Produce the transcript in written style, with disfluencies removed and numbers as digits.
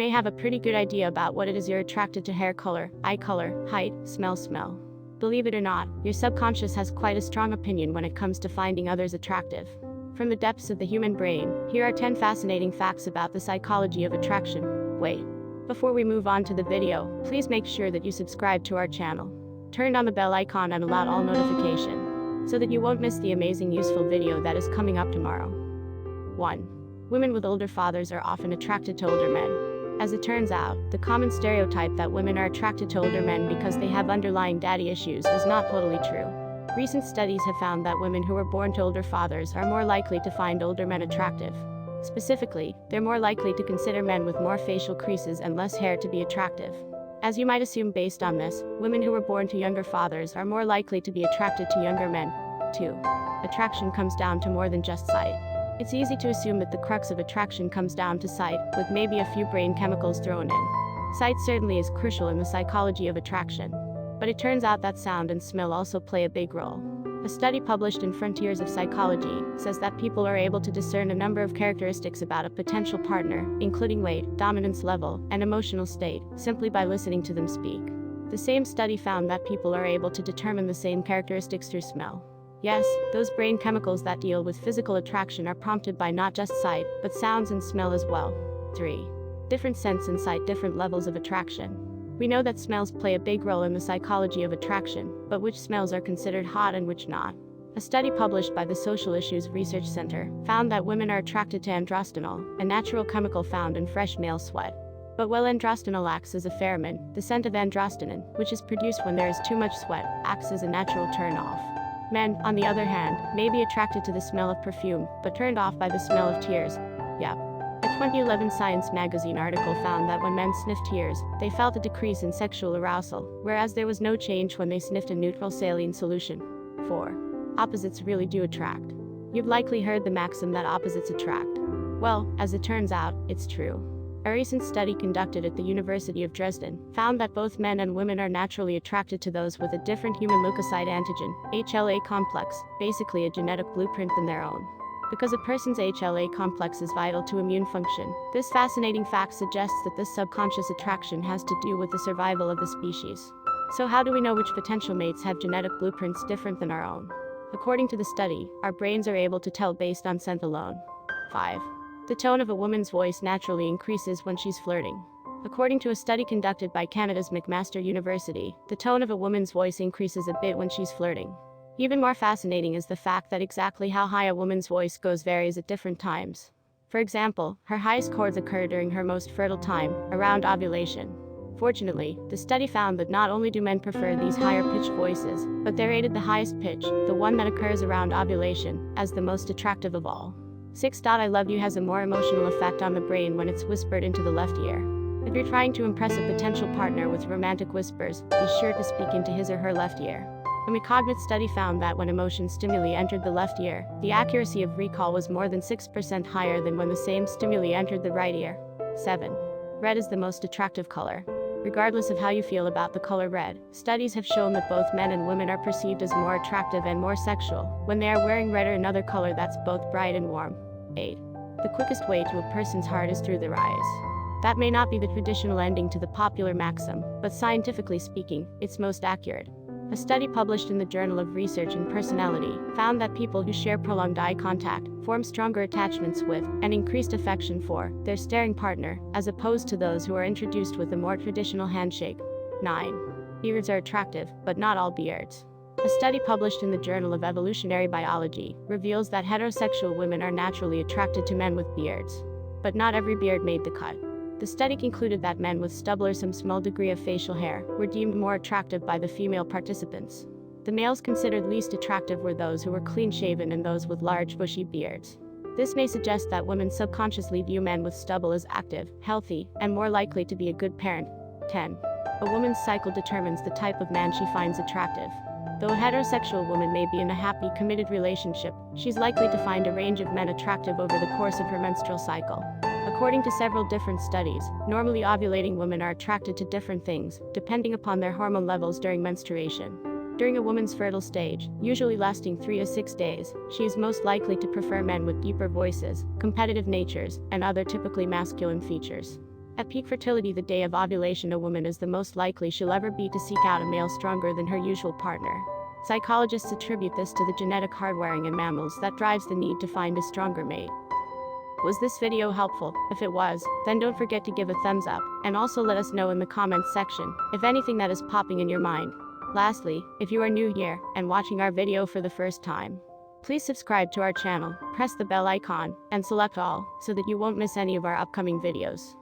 may have a pretty good idea about what it is you're attracted to: hair color, eye color, height, smell. Believe it or not, your subconscious has quite a strong opinion when it comes to finding others attractive. From the depths of the human brain, here are 10 fascinating facts about the psychology of attraction. Wait. Before we move on to the video, please make sure that you subscribe to our channel. Turn on the bell icon and allow all notifications, so that you won't miss the amazing useful video that is coming up tomorrow. 1. Women with older fathers are often attracted to older men. As it turns out, the common stereotype that women are attracted to older men because they have underlying daddy issues is not totally true. Recent studies have found that women who were born to older fathers are more likely to find older men attractive. Specifically, they're more likely to consider men with more facial creases and less hair to be attractive. As you might assume based on this, women who were born to younger fathers are more likely to be attracted to younger men. 2. Attraction comes down to more than just sight. It's easy to assume that the crux of attraction comes down to sight, with maybe a few brain chemicals thrown in. Sight certainly is crucial in the psychology of attraction. But it turns out that sound and smell also play a big role. A study published in Frontiers of Psychology says that people are able to discern a number of characteristics about a potential partner, including weight, dominance level, and emotional state, simply by listening to them speak. The same study found that people are able to determine the same characteristics through smell. Yes, those brain chemicals that deal with physical attraction are prompted by not just sight, but sounds and smell as well. 3. Different scents incite different levels of attraction. We know that smells play a big role in the psychology of attraction, but which smells are considered hot and which not? A study published by the Social Issues Research Center found that women are attracted to androstenol, a natural chemical found in fresh male sweat. But while androstenol acts as a pheromone, the scent of androstenone, which is produced when there is too much sweat, acts as a natural turn-off. Men, on the other hand, may be attracted to the smell of perfume, but turned off by the smell of tears. Yep. A 2011 Science magazine article found that when men sniffed tears, they felt a decrease in sexual arousal, whereas there was no change when they sniffed a neutral saline solution. 4. Opposites really do attract. You've likely heard the maxim that opposites attract. Well, as it turns out, it's true. A recent study conducted at the University of Dresden found that both men and women are naturally attracted to those with a different human leukocyte antigen, HLA complex, basically a genetic blueprint than their own. Because a person's HLA complex is vital to immune function, this fascinating fact suggests that this subconscious attraction has to do with the survival of the species. So how do we know which potential mates have genetic blueprints different than our own? According to the study, our brains are able to tell based on scent alone. 5. The tone of a woman's voice naturally increases when she's flirting. According to a study conducted by Canada's McMaster University, the tone of a woman's voice increases a bit when she's flirting. Even more fascinating is the fact that exactly how high a woman's voice goes varies at different times. For example, her highest chords occur during her most fertile time, around ovulation. Fortunately, the study found that not only do men prefer these higher-pitched voices, but they rated the highest pitch, the one that occurs around ovulation, as the most attractive of all. 6. I love you has a more emotional effect on the brain when it's whispered into the left ear. If you're trying to impress a potential partner with romantic whispers, be sure to speak into his or her left ear. A McCognit study found that when emotion stimuli entered the left ear, the accuracy of recall was more than 6% higher than when the same stimuli entered the right ear. 7. Red is the most attractive color. Regardless of how you feel about the color red, studies have shown that both men and women are perceived as more attractive and more sexual when they are wearing red or another color that's both bright and warm. 8. The quickest way to a person's heart is through their eyes. That may not be the traditional ending to the popular maxim, but scientifically speaking, it's most accurate. A study published in the Journal of Research and Personality found that people who share prolonged eye contact form stronger attachments with, and increased affection for, their staring partner, as opposed to those who are introduced with a more traditional handshake. 9. Beards are attractive, but not all beards. A study published in the Journal of Evolutionary Biology reveals that heterosexual women are naturally attracted to men with beards. But not every beard made the cut. The study concluded that men with stubble or some small degree of facial hair were deemed more attractive by the female participants. The males considered least attractive were those who were clean-shaven and those with large bushy beards. This may suggest that women subconsciously view men with stubble as active, healthy, and more likely to be a good parent. 10. A woman's cycle determines the type of man she finds attractive. Though a heterosexual woman may be in a happy, committed relationship, she's likely to find a range of men attractive over the course of her menstrual cycle. According to several different studies, normally ovulating women are attracted to different things, depending upon their hormone levels during menstruation. During a woman's fertile stage, usually lasting 3 to 6 days, she is most likely to prefer men with deeper voices, competitive natures, and other typically masculine features. At peak fertility, the day of ovulation, a woman is the most likely she'll ever be to seek out a male stronger than her usual partner. Psychologists attribute this to the genetic hardwiring in mammals that drives the need to find a stronger mate. Was this video helpful? If it was, then don't forget to give a thumbs up, and also let us know in the comments section if anything that is popping in your mind. Lastly, if you are new here and watching our video for the first time, please subscribe to our channel, press the bell icon, and select all so that you won't miss any of our upcoming videos.